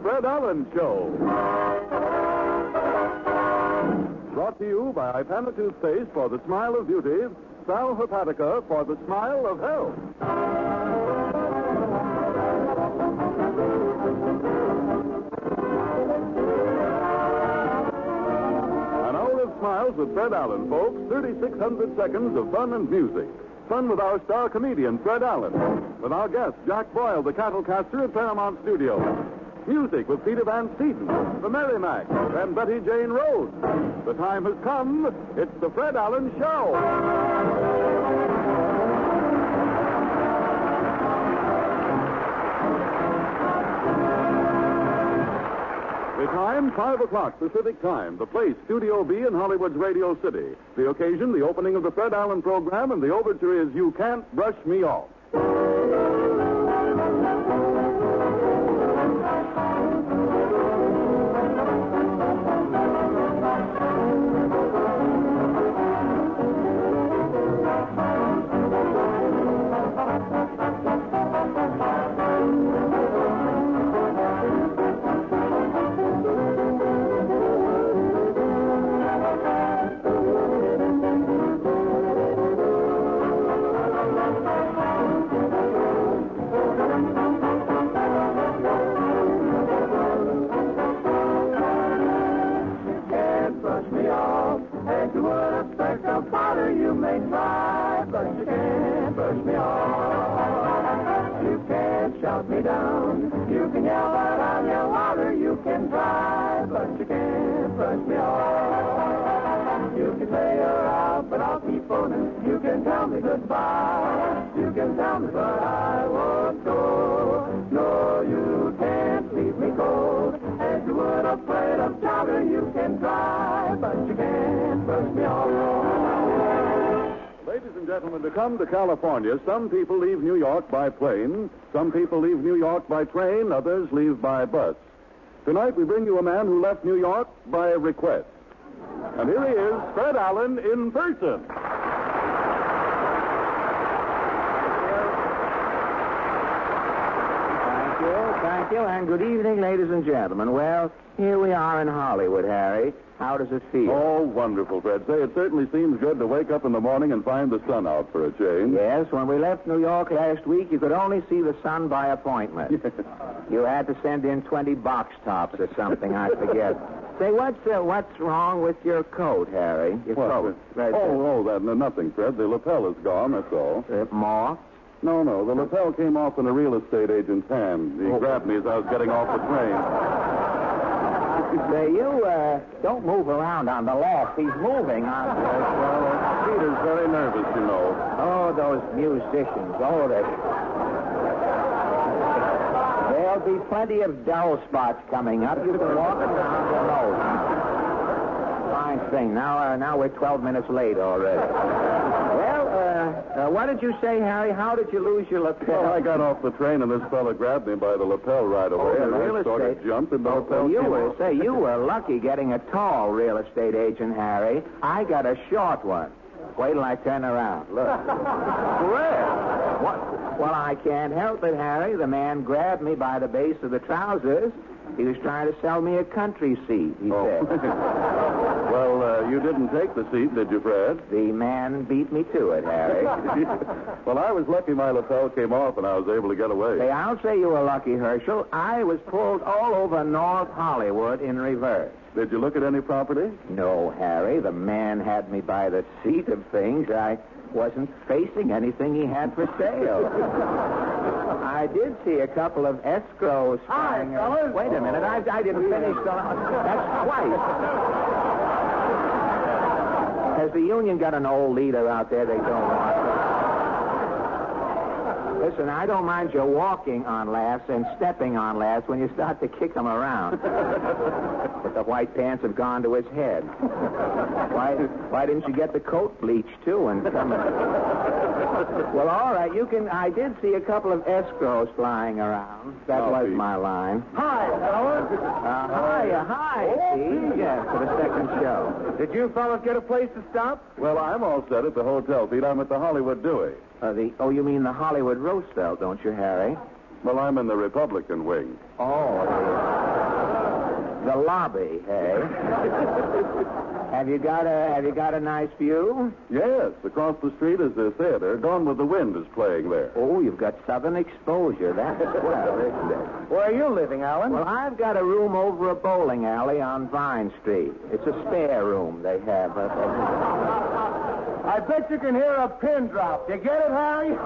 Fred Allen Show. Brought to you by Ipana Toothpaste for the smile of beauty, Sal Hepatica for the smile of health. An hour of smiles with Fred Allen, folks. 3,600 seconds of fun and music. Fun with our star comedian, Fred Allen. With our guest, Jack Boyle, the cattle caster at Paramount Studios. Music with Peter Van Steeten, the Merrimack, and Betty Jane Rhodes. The time has come. It's the Fred Allen Show. The time, 5 o'clock Pacific Time. The place, Studio B in Hollywood's Radio City. The occasion, the opening of the Fred Allen program, and the overture is You Can't Brush Me Off. Gentlemen, to come to California, some people leave New York by plane, some people leave New York by train, others leave by bus. Tonight we bring you a man who left New York by request. And here he is, Fred Allen in person. Thank you, and good evening, ladies and gentlemen. Well, here we are in Hollywood, Harry. How does it feel? Oh, wonderful, Fred. Say, it certainly seems good to wake up in the morning and find the sun out for a change. Yes, when we left New York last week, you could only see the sun by appointment. You had to send in 20 box tops or something, I forget. Say, what's wrong with your coat, Harry? Your coat. Nothing, Fred. The lapel is gone, that's all. More? No, the lapel came off in a real estate agent's hand. He grabbed me as I was getting off the train. Say, you don't move around on the left. He's moving on the left. Well, Peter's very nervous, you know. Oh, those musicians. Oh, there'll be plenty of dull spots coming up. You can walk around your nose. Fine thing. Now we're 12 minutes late already. Well, what did you say, Harry? How did you lose your lapel? Well, I got off the train and this fella grabbed me by the lapel right away, and I sort of jumped and the lapel came off. You were lucky getting a tall real estate agent, Harry. I got a short one. Wait till I turn around. Look. Fred! What? Well, I can't help it, Harry. The man grabbed me by the base of the trousers. He was trying to sell me a country seat, he said. Well, you didn't take the seat, did you, Fred? The man beat me to it, Harry. Well, I was lucky my lapel came off and I was able to get away. Say, I'll say you were lucky, Herschel. I was pulled all over North Hollywood in reverse. Did you look at any property? No, Harry. The man had me by the seat of things. I wasn't facing anything he had for sale. I did see a couple of escrows. Hi, fellas. Wait a minute. I didn't finish. That's twice. Has the union got an old leader out there they don't want? Listen, I don't mind you walking on laughs and stepping on laughs when you start to kick them around. But the white pants have gone to his head. Why didn't you get the coat bleached, too, and come in? Well, all right, you can... I did see a couple of escrows flying around. That was my line. Hi, fellas. Hi. See? Yes, for the second show. Did you fellas get a place to stop? Well, I'm all set at the hotel, Pete. I'm at the Hollywood Dewey. You mean the Hollywood Roosevelt, don't you, Harry? Well, I'm in the Republican wing. Oh, the lobby, hey? Have you got a nice view? Yes, across the street is the theater. Gone with the Wind is playing there. Oh, you've got southern exposure. That's swell, isn't it? Where are you living, Alan? Well, I've got a room over a bowling alley on Vine Street. It's a spare room they have. I bet you can hear a pin drop. You get it, Harry?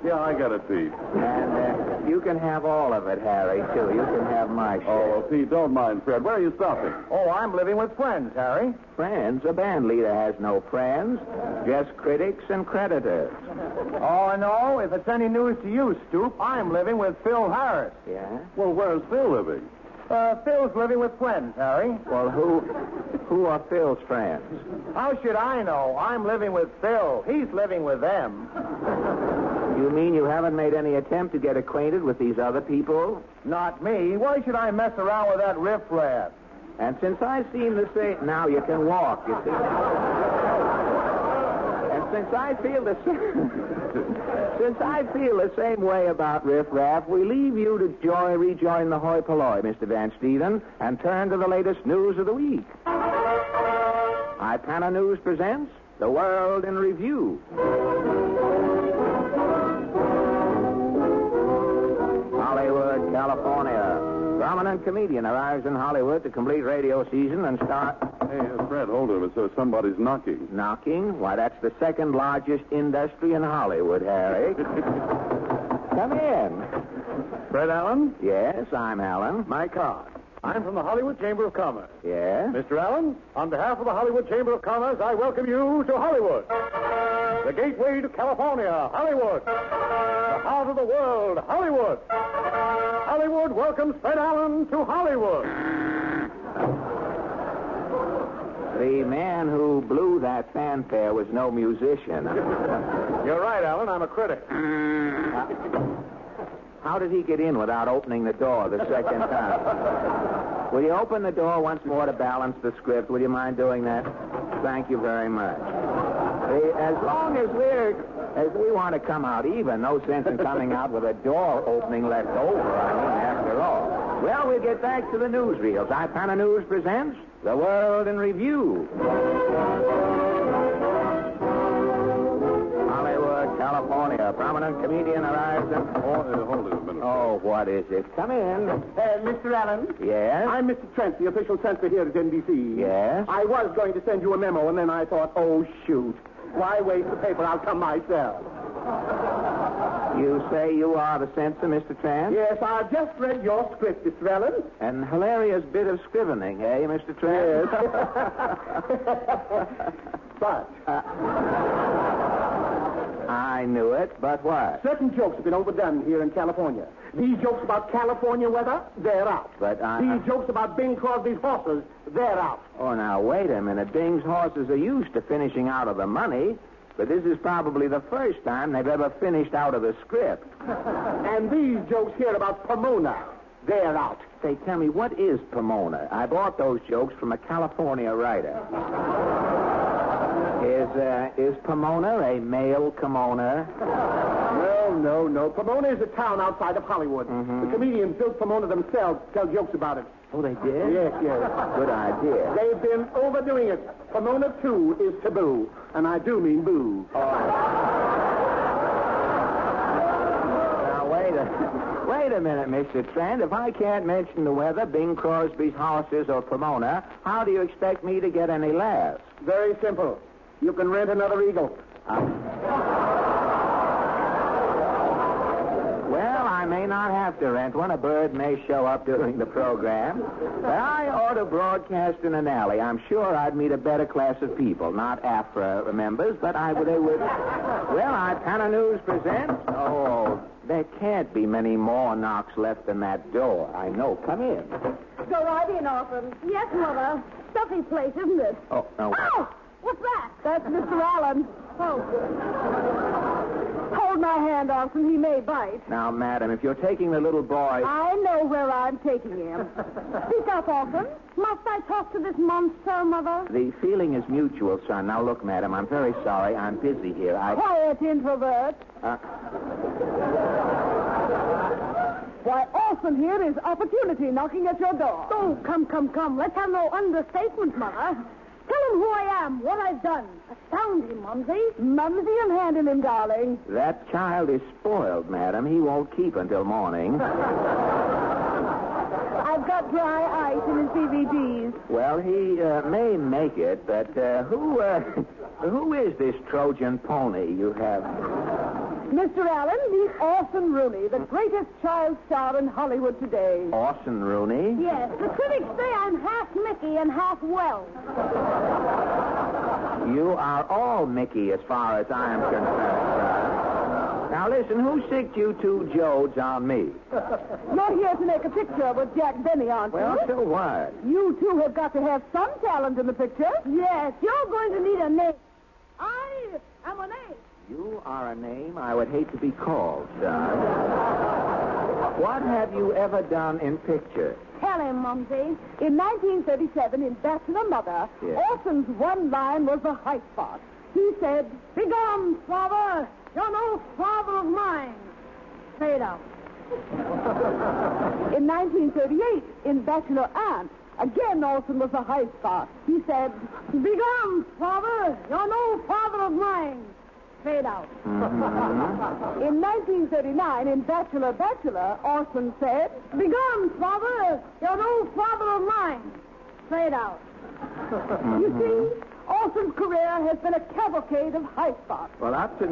Yeah, I got it, Pete. And you can have all of it, Harry, too. You can have my share. Oh, Pete, don't mind Fred. Where are you stopping? Oh, I'm living with friends, Harry. Friends? A band leader has no friends. Just critics and creditors. Oh, no. If it's any news to you, Stoop, I'm living with Phil Harris. Yeah? Well, where's Phil living? Phil's living with friends, Harry. Well, who are Phil's friends? How should I know? I'm living with Phil. He's living with them. You mean you haven't made any attempt to get acquainted with these other people? Not me. Why should I mess around with that riffraff? And since I seem to say... Now you can walk, you see. And since I feel the same way about riffraff, we leave you to rejoin the hoi polloi, Mr. Van Steven, and turn to the latest news of the week. Ipana News presents The World in Review. Hollywood, California. Prominent comedian arrives in Hollywood to complete radio season and start... Hey, Fred, hold it. Somebody's knocking. Knocking? Why, that's the second largest industry in Hollywood, Harry. Come in. Fred Allen? Yes, I'm Alan. My card. I'm from the Hollywood Chamber of Commerce. Yes? Mr. Allen, on behalf of the Hollywood Chamber of Commerce, I welcome you to Hollywood. The gateway to California, Hollywood. The heart of the world, Hollywood. Hollywood welcomes Fred Allen to Hollywood. The man who blew that fanfare was no musician. You're right, Allen. I'm a critic. How did he get in without opening the door the second time? Will you open the door once more to balance the script? Would you mind doing that? Thank you very much. As long as we want to come out even, no sense in coming out with a door opening left over, after all. Well, we'll get back to the newsreels. Ipana News presents The World in Review. Hollywood, California. A prominent comedian arrives in... Hold it a minute. Oh, what is it? Come in. Mr. Allen? Yes? I'm Mr. Trent, the official censor here at NBC. Yes? I was going to send you a memo, and then I thought, oh, shoot. Why waste the paper? I'll come myself. You say you are the censor, Mr. Trent? Yes, I just read your script, Mr. Allen. An hilarious bit of scrivening, eh, Mr. Trent? Yes. But... I knew it, but what? certain jokes have been overdone here in California. These jokes about California weather, they're out. But These jokes about Bing Crosby's horses, they're out. Oh, now, wait a minute. Bing's horses are used to finishing out of the money, but this is probably the first time they've ever finished out of the script. And these jokes here about Pomona, they're out. Say, tell me, what is Pomona? I bought those jokes from a California writer. Is Pomona a male kimono? No. Pomona is a town outside of Hollywood. Mm-hmm. The comedians built Pomona themselves to tell jokes about it. Oh, they did? Yes. Good idea. They've been overdoing it. Pomona, too, is taboo. And I do mean boo. Now, wait a minute, Mr. Trent. If I can't mention the weather, Bing Crosby's horses, or Pomona, how do you expect me to get any laughs? Very simple. You can rent another eagle. Well, I may not have to rent one. A bird may show up during the program. But I ought to broadcast in an alley. I'm sure I'd meet a better class of people. Not AFRA members, but they would... Well, Ipana News presents... Oh, there can't be many more knocks left in that door. I know. Come in. Go right in, Orphan. Yes, Mother. Stuffy place, isn't it? Oh, no. Oh! What's that? That's Mr. Allen. Oh. Hold my hand, Orphan. He may bite. Now, madam, if you're taking the little boy... I know where I'm taking him. Speak up, Orphan. Must I talk to this monster, Mother? The feeling is mutual, son. Now, look, madam, I'm very sorry. I'm busy here. Quiet, introvert. Why, Orson here is opportunity knocking at your door. Oh, come. Let's have no understatement, Mother. Tell him who I am, what I've done. Astound him, Mumsy. Mumsy, I'm handing him, darling. That child is spoiled, madam. He won't keep until morning. I've got dry ice in his DVDs. Well, he may make it, but who is this Trojan pony you have? Mr. Allen, meet Orson Rooney, the greatest child star in Hollywood today. Orson Rooney? Yes, the critics say I'm half Mickey and half Wells. You are all Mickey as far as I am concerned. Now, listen, who sicked you two Jodes on me? You're here to make a picture with Jack Benny, aren't you? Well, so what? You two have got to have some talent in the picture. Yes, you're going to need a name. I am a name. You are a name I would hate to be called, son. What have you ever done in pictures? Tell him, Mumsy. In 1937, in Bachelor Mother, Yes. Orson's one line was the high spot. He said, "Begone, father. You're no father of mine." Say it out. In 1938, in Bachelor Aunt, again Orson was the high spot. He said, "Begone, father. You're no father of mine." Fade out. Mm-hmm. In 1939, in Bachelor, Orson said, "Begone, father. You're no father of mine." Fade out. You see, Orson's career has been a cavalcade of high spots. Well, up to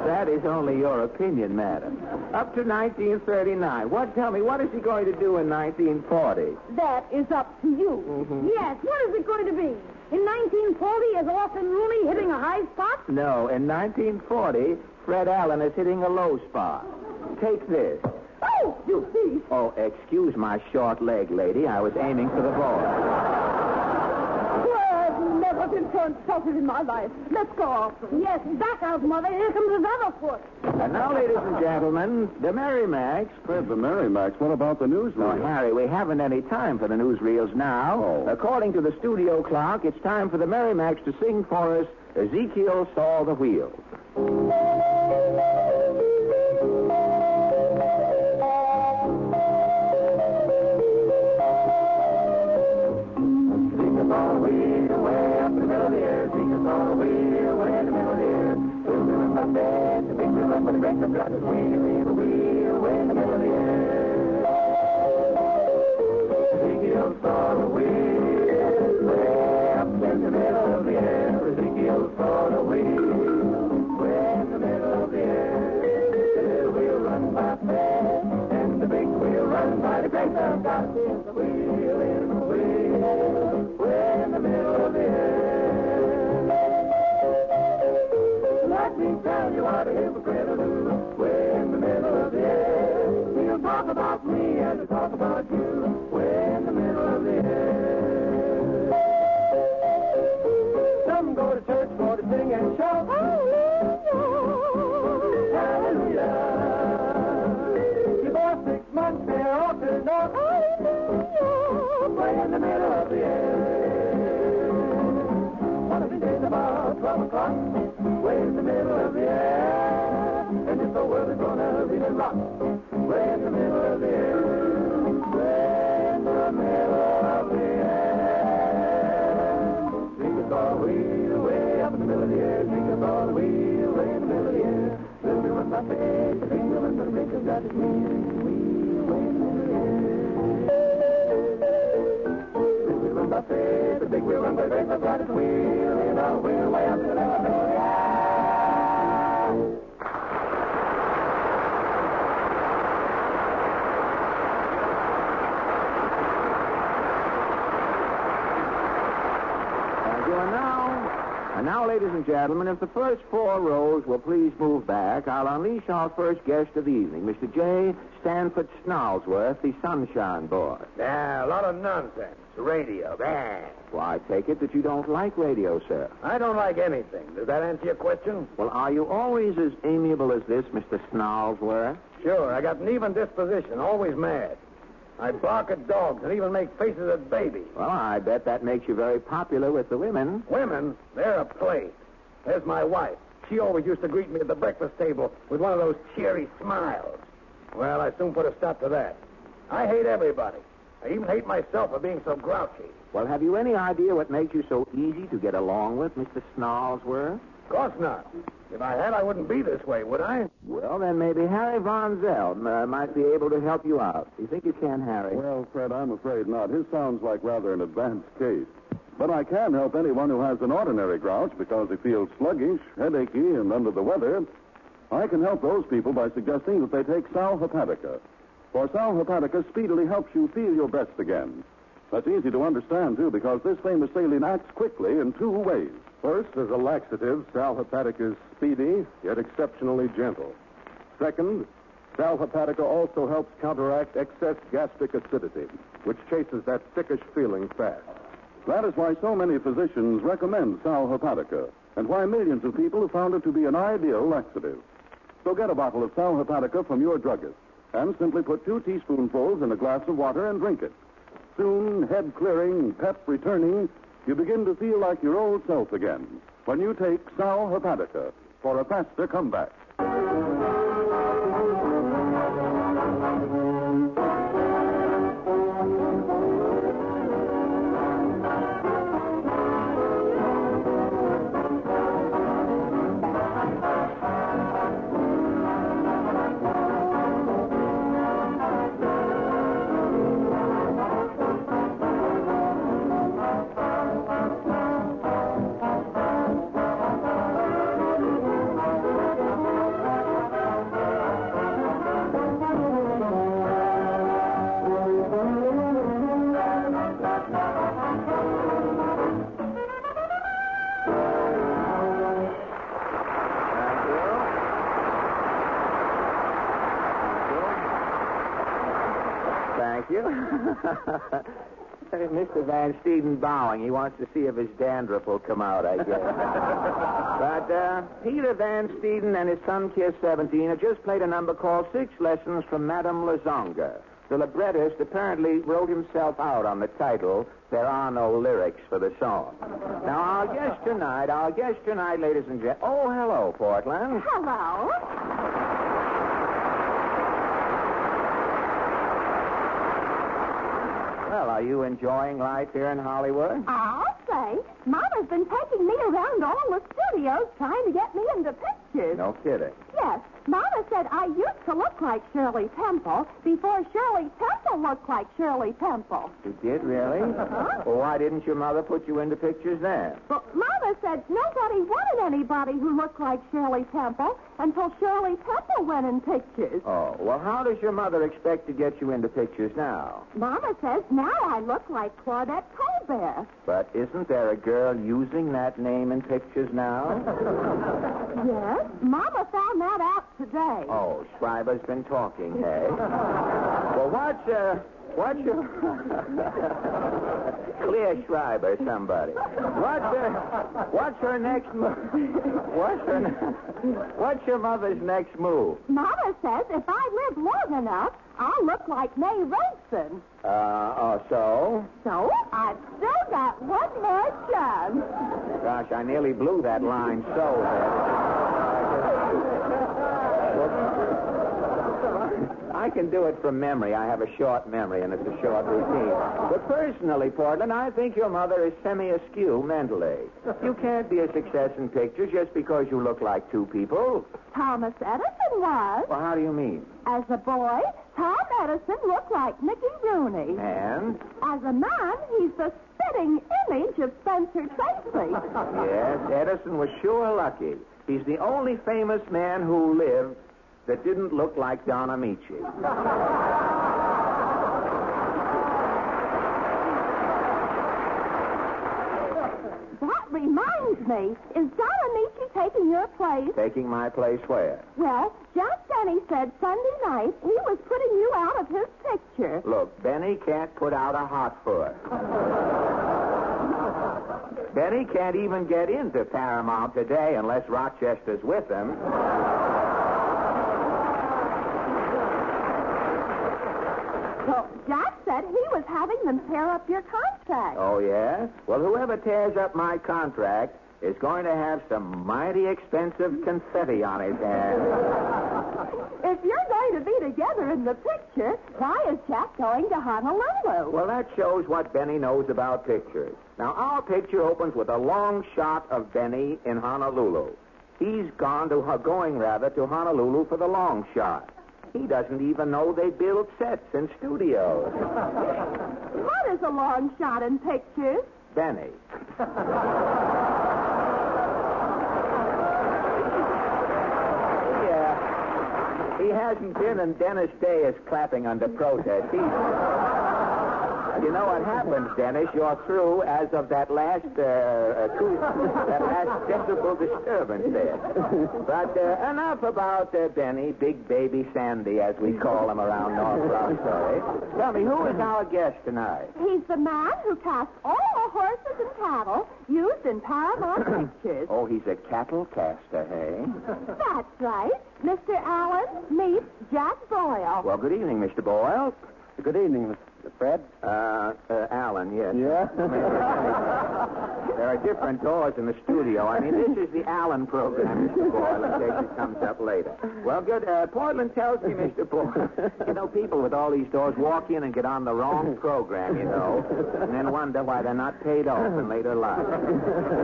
That is only your opinion, madam. Up to 1939. Tell me, what is he going to do in 1940? That is up to you. Mm-hmm. Yes, what is it going to be? In 1940, is Orson Rooney hitting a high spot? No, in 1940, Fred Allen is hitting a low spot. Take this. Oh, you see. Oh, excuse my short leg, lady. I was aiming for the ball. Well, I've never been so insulted in my life. Let's go, Orson. Yes, back out, Mother. Here comes his other foot. And now, ladies and gentlemen, the Merrimacs. Fred, the Merrimacs, what about the newsreel? No, Harry, we haven't any time for the newsreels now. Oh. According to the studio clock, it's time for the Merrimacs to sing for us, Ezekiel Saw the Wheel. And now, ladies and gentlemen, if the first four rows will please move back, I'll unleash our first guest of the evening, Mr. J. Stanford Snarlsworth, the Sunshine Boy. Yeah, a lot of nonsense. Radio. Well, I take it that you don't like radio, sir. I don't like anything. Does that answer your question? Well, are you always as amiable as this, Mr. Snarlsworth? Sure. I got an even disposition, always mad. I bark at dogs and even make faces at babies. Well, I bet that makes you very popular with the women. Women, they're a plague. There's my wife. She always used to greet me at the breakfast table with one of those cheery smiles. Well, I soon put a stop to that. I hate everybody. I even hate myself for being so grouchy. Well, have you any idea what makes you so easy to get along with, Mr. Snarlsworth? Of course not. If I had, I wouldn't be this way, would I? Well, then maybe Harry Von Zell might be able to help you out. You think you can, Harry? Well, Fred, I'm afraid not. His sounds like rather an advanced case. But I can help anyone who has an ordinary grouch because he feels sluggish, headachy, and under the weather. I can help those people by suggesting that they take Sal Hepatica. For Sal Hepatica speedily helps you feel your best again. That's easy to understand, too, because this famous saline acts quickly in two ways. First, as a laxative, Sal Hepatica is speedy, yet exceptionally gentle. Second, Sal Hepatica also helps counteract excess gastric acidity, which chases that sickish feeling fast. That is why so many physicians recommend Sal Hepatica, and why millions of people have found it to be an ideal laxative. So get a bottle of Sal Hepatica from your druggist, and simply put 2 teaspoonfuls in a glass of water and drink it. Soon, head clearing, pep returning, you begin to feel like your old self again when you take Sal Hepatica for a faster comeback. Thank you. Mr. Van Steeden bowing. He wants to see if his dandruff will come out, I guess. But Peter Van Steeden and his son, Kiss 17, have just played a number called 6 Lessons from Madame Lazonga. The librettist apparently wrote himself out on the title, There Are No Lyrics for the Song. Now, our guest tonight, ladies and gentlemen... Oh, hello, Portland. Hello. Well, are you enjoying life here in Hollywood? I'll say. Mama's been taking me around all the studios trying to get me into pictures. No kidding. Yes. Mama said I used to look like Shirley Temple before Shirley Temple looked like Shirley Temple. You did, really? Uh-huh. Well, why didn't your mother put you into pictures then? But Mama said nobody wanted anybody who looked like Shirley Temple until Shirley Temple went in pictures. Oh, well, how does your mother expect to get you into pictures now? Mama says now I look like Claudette Colbert. But isn't there a girl using that name in pictures now? Yes. Mama found that out today. Oh, Schreiber's been talking, hey? Well, what's your... Clear Schreiber, somebody. What's her next move? What's your mother's next move? Mama says if I live long enough, I'll look like May Robeson. So? So, I've still got one more chance. Gosh, I nearly blew that line so bad. I can do it from memory. I have a short memory, and it's a short routine. But personally, Portland, I think your mother is semi-askew mentally. You can't be a success in pictures just because you look like 2 people. Thomas Edison was. Well, how do you mean? As a boy, Tom Edison looked like Mickey Rooney. And? As a man, he's the spitting image of Spencer Tracy. Yes, Edison was sure lucky. He's the only famous man who lived that didn't look like Don Amici. That reminds me, is Don Amici taking your place? Taking my place where? Well, Jack Denny said Sunday night he was putting you out of his picture. Look, Benny can't put out a hot foot. Benny can't even get into Paramount today unless Rochester's with him. Well, Jack said he was having them tear up your contract. Oh, yeah? Well, whoever tears up my contract is going to have some mighty expensive confetti on his hands. If you're going to be together in the picture, why is Jack going to Honolulu? Well, that shows what Benny knows about pictures. Now, our picture opens with a long shot of Benny in Honolulu. He's going to Honolulu for the long shot. He doesn't even know they build sets in studios. What is a long shot in pictures? Benny. He hasn't been, and Dennis Day is clapping under protest. You know what happens, Dennis? You're through as of that last decibel disturbance there. But enough about Benny, Big Baby Sandy, as we call him around North Roxbury. Tell me, who is our guest tonight? He's the man who casts all the horses and cattle used in Paramount pictures. Oh, he's a cattle caster, hey? That's right. Mr. Allen meets Jack Boyle. Well, good evening, Mr. Boyle. Good evening, Mr. Fred. Allen, yes. Yeah? There are different doors in the studio. I mean, this is the Allen program, Mr. Boyle, in case it comes up later. Well, good. Portland tells me, Mr. Boyle, you know, people with all these doors walk in and get on the wrong program, you know, and then wonder why they're not paid off in later life.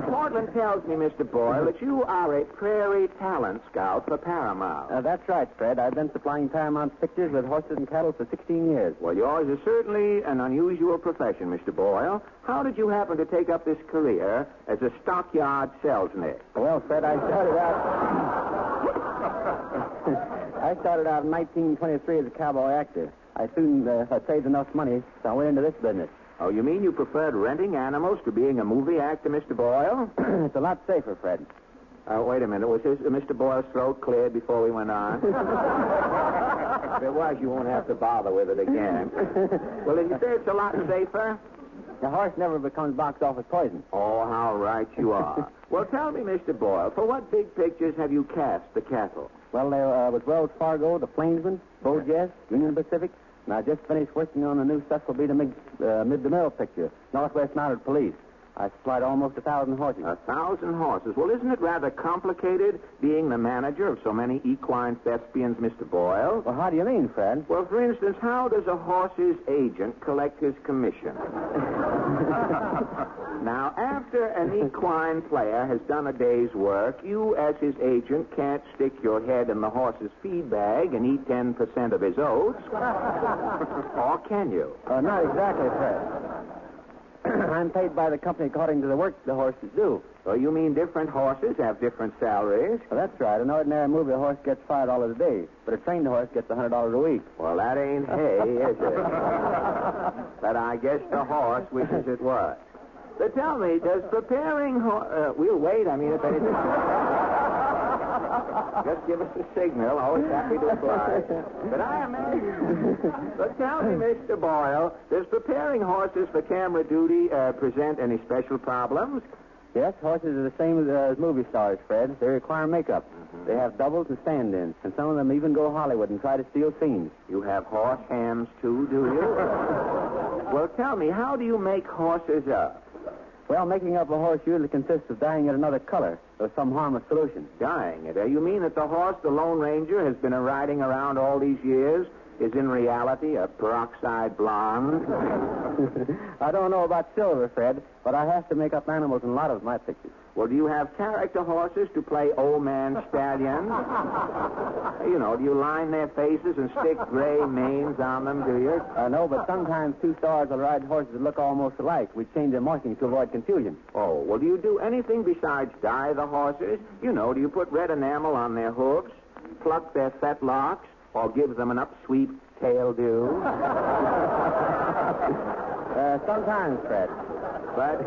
Portland tells me, Mr. Boyle, that you are a prairie talent scout for Paramount. That's right, Fred. I've been supplying Paramount pictures with horses and cattle for 16 years. Well, yours is certainly an unusual profession, Mr. Boyle. How did you happen to take up this career as a stockyard salesman? Well, Fred, I started out in 1923 as a cowboy actor. I soon saved enough money, so I went into this business. Oh, you mean you preferred renting animals to being a movie actor, Mr. Boyle? It's a lot safer, Fred. Wait a minute. Was Mr. Boyle's throat cleared before we went on? If it was, you won't have to bother with it again. Well, did you say it's a lot safer? The horse never becomes box office poison. Oh, how right you are. Well, tell me, Mr. Boyle, for what big pictures have you cast the cattle? Well, there was Wells Fargo, The Plainsman, Bojas, Union Pacific, and I just finished working on a new Cecil B. Mid-the-Mill picture, Northwest Mounted Police. I supplied almost 1,000 horses. 1,000 horses. Well, isn't it rather complicated being the manager of so many equine thespians, Mr. Boyle? Well, how do you mean, Fred? Well, for instance, how does a horse's agent collect his commission? Now, after an equine player has done a day's work, you, as his agent, can't stick your head in the horse's feed bag and eat 10% of his oats. Or can you? Not exactly, Fred. I'm paid by the company according to the work the horses do. So you mean different horses have different salaries? Well, that's right. An ordinary movie horse gets $5 a day, but a trained horse gets $100 a week. Well, that ain't hay, is it? But I guess the horse wishes it was. So tell me, does preparing we'll wait. I mean, if anything... Just give us a signal. Always happy to oblige. But I imagine... But tell me, Mr. Boyle, does preparing horses for camera duty present any special problems? Yes, horses are the same as movie stars, Fred. They require makeup. Mm-hmm. They have doubles and stand-ins, and some of them even go Hollywood and try to steal scenes. You have horse hams, too, do you? Well, tell me, how do you make horses up? Well, making up a horse usually consists of dyeing it another color or some harmless solution. Dyeing it? You mean that the horse the Lone Ranger has been riding around all these years is in reality a peroxide blonde? I don't know about silver, Fred, but I have to make up animals in a lot of my pictures. Well, do you have character horses to play old man stallions? You know, do you line their faces and stick gray manes on them, do you? No, but sometimes two stars will ride horses that look almost alike. We change their markings to avoid confusion. Oh, well, do you do anything besides dye the horses? You know, do you put red enamel on their hooves, pluck their fetlocks, or give them an upsweep tail do? Sometimes, Fred. But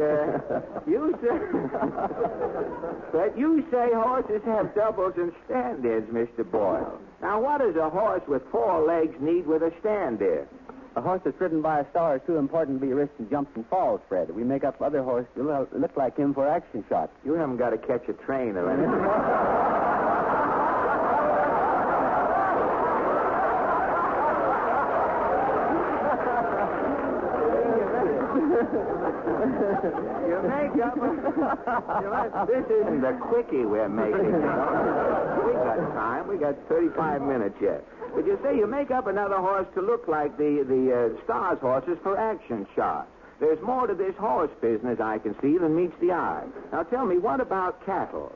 you say horses have doubles and stand-ins, Mr. Boyle. Now, what does a horse with 4 legs need with a stand-in? A horse that's ridden by a star is too important to be risked in jumps and falls, Fred. We make up other horses to look like him for action shots. You haven't got to catch a train or anything. Your makeup. This isn't the quickie we're making. We got time. We got 35 minutes yet. But you say you make up another horse to look like the stars' horses for action shots. There's more to this horse business, I can see, than meets the eye. Now tell me, what about cattle?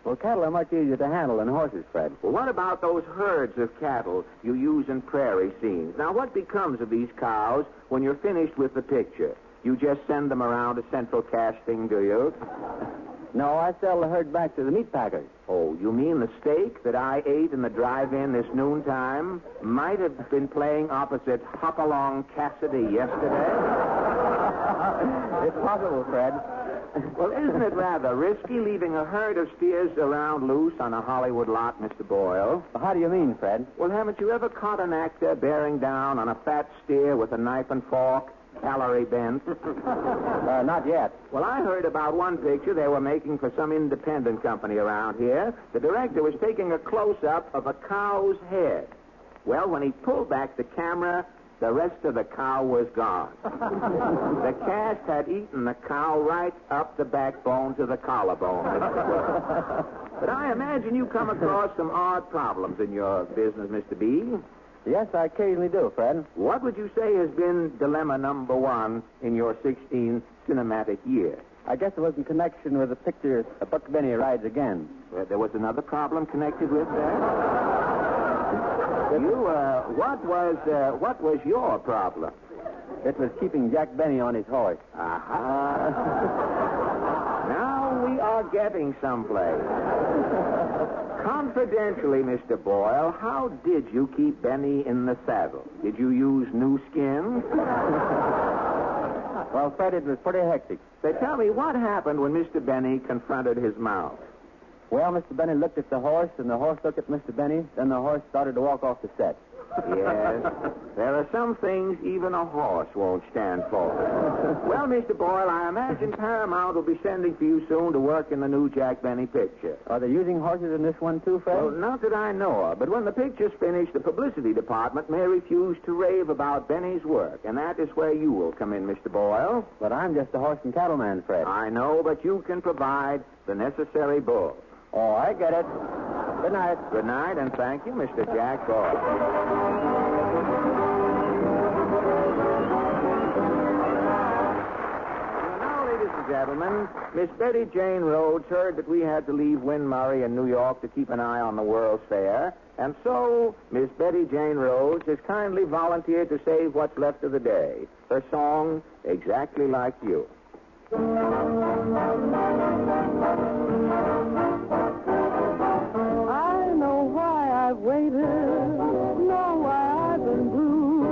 Well, cattle are much easier to handle than horses, Fred. Well, what about those herds of cattle you use in prairie scenes? Now, what becomes of these cows when you're finished with the picture? You just send them around to central casting, do you? No, I sell the herd back to the meat packers. Oh, you mean the steak that I ate in the drive-in this noontime might have been playing opposite Hop-Along Cassidy yesterday? It's possible, Fred. Well, isn't it rather risky leaving a herd of steers around loose on a Hollywood lot, Mr. Boyle? How do you mean, Fred? Well, haven't you ever caught an actor bearing down on a fat steer with a knife and fork, calorie bent? Not yet. Well, I heard about one picture they were making for some independent company around here. The director was taking a close-up of a cow's head. Well, when he pulled back the camera, the rest of the cow was gone. The cast had eaten the cow right up the backbone to the collarbone. But I imagine you come across some odd problems in your business, Mr. B. Yes, I occasionally do, Fred. What would you say has been dilemma number one in your 16th cinematic year? I guess it was in connection with the picture Buck Benny Rides Again. There was another problem connected with that? What was your problem? It was keeping Jack Benny on his horse. Aha. Now we are getting someplace. Confidentially, Mr. Boyle, how did you keep Benny in the saddle? Did you use new skin? Well, Fred, it was pretty hectic. Say, tell me, what happened when Mr. Benny confronted his mouse? Well, Mr. Benny looked at the horse, and the horse looked at Mr. Benny. Then the horse started to walk off the set. Yes. There are some things even a horse won't stand for. Well, Mr. Boyle, I imagine Paramount will be sending for you soon to work in the new Jack Benny picture. Are they using horses in this one, too, Fred? Well, not that I know of, but when the picture's finished, the publicity department may refuse to rave about Benny's work, and that is where you will come in, Mr. Boyle. But I'm just a horse and cattle man, Fred. I know, but you can provide the necessary bull. Oh, I get it. Good night. Good night, and thank you, Mr. Jack Boyle. Gentlemen, Miss Betty Jane Rhodes heard that we had to leave Win Murray in New York to keep an eye on the World's Fair, and so Miss Betty Jane Rhodes has kindly volunteered to save what's left of the day. Her song, Exactly Like You. I know why I've waited, know why I've been blue,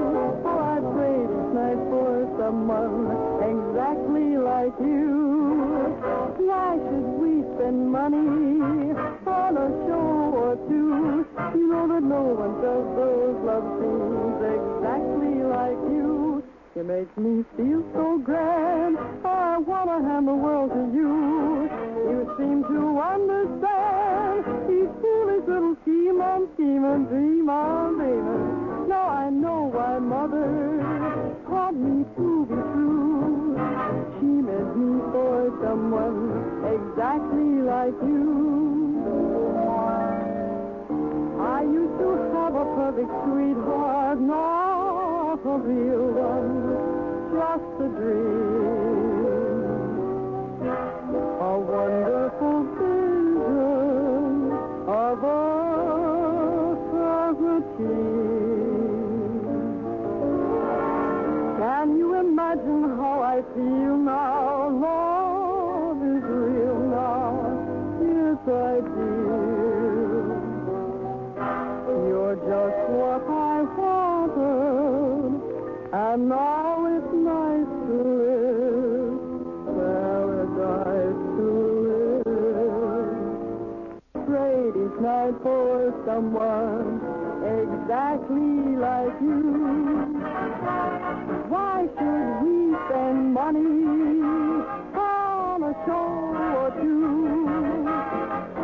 for I prayed each night for someone exactly like you. Why should we spend money on a show or two? You know that no one does those love scenes exactly like you. You make me feel so grand. I want to hand the world to you. You seem to understand each foolish little scheme and dream I'm dreaming. Now I know why Mother taught me to be true. She meant me for someone exactly like you. I used to have a perfect sweetheart, not a real one, just a dream. A wonderful vision of a Can you imagine how I feel now? Love is real now. Yes, I do. You're just what I wanted, and now it's nice to live, paradise to live. Prayed each night for someone exactly like you. Why should we spend money on a show or two?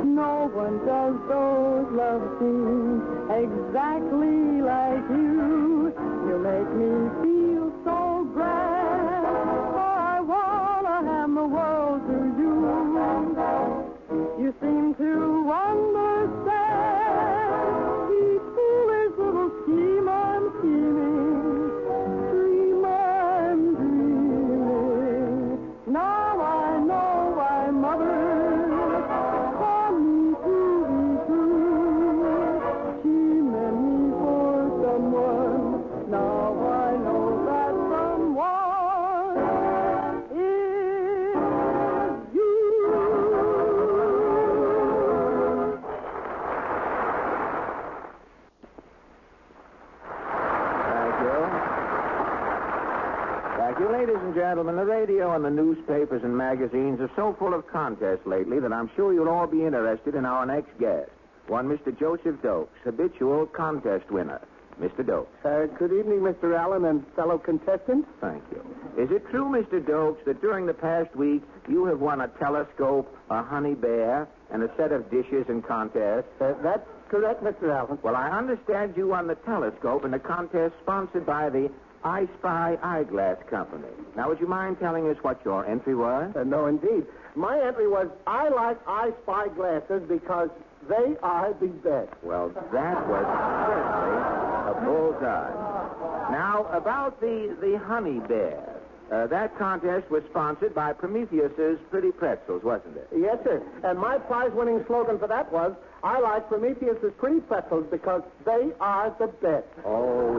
No one does those love scenes exactly like you. You make me feel so grand. gentlemen, the radio and the newspapers and magazines are so full of contests lately that I'm sure you'll all be interested in our next guest. One Mr. Joseph Dokes, habitual contest winner. Mr. Dokes. Good evening, Mr. Allen and fellow contestants. Thank you. Is it true, Mr. Dokes, that during the past week you have won a telescope, a honey bear, and a set of dishes in contests? That's correct, Mr. Allen. Well, I understand you won the telescope in a contest sponsored by the I Spy Eyeglass Company. Now, would you mind telling us what your entry was? No, indeed. My entry was, I like I Spy glasses because they are the best. Well, that was certainly a bullseye. Now, about the honey bear. That contest was sponsored by Prometheus's Pretty Pretzels, wasn't it? Yes, sir. And my prize-winning slogan for that was, I like Prometheus's Pretty Pretzels because they are the best. Oh,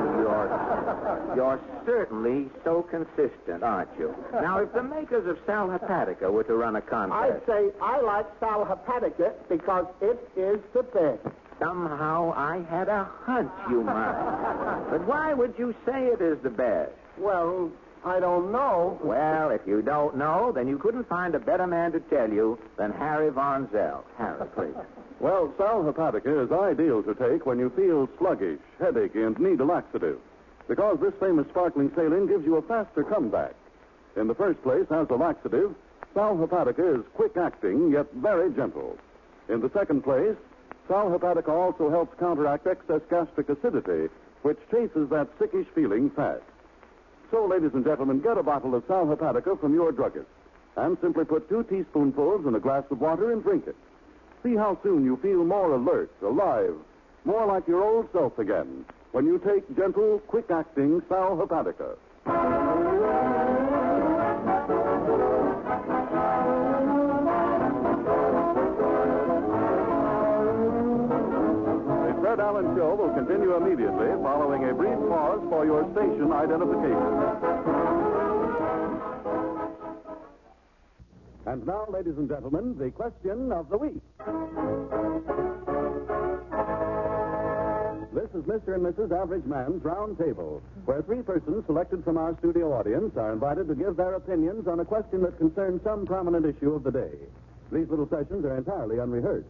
you're certainly so consistent, aren't you? Now, if the makers of Sal Hepatica were to run a contest... I'd say, I like Sal Hepatica because it is the best. Somehow I had a hunch you might. But why would you say it is the best? Well, I don't know. Well, if you don't know, then you couldn't find a better man to tell you than Harry Von Zell. Harry, please. Well, Sal Hepatica is ideal to take when you feel sluggish, headachy, and need a laxative. Because this famous sparkling saline gives you a faster comeback. In the first place, as a laxative, Sal Hepatica is quick-acting, yet very gentle. In the second place, Sal Hepatica also helps counteract excess gastric acidity, which chases that sickish feeling fast. So, ladies and gentlemen, get a bottle of Sal Hepatica from your druggist and simply put 2 teaspoonfuls in a glass of water and drink it. See how soon you feel more alert, alive, more like your old self again when you take gentle, quick-acting Sal Hepatica. The Fred Allen Show will continue immediately following a brief pause for your station identification. And now, ladies and gentlemen, the question of the week. This is Mr. and Mrs. Average Man's Round Table, where 3 persons selected from our studio audience are invited to give their opinions on a question that concerns some prominent issue of the day. These little sessions are entirely unrehearsed.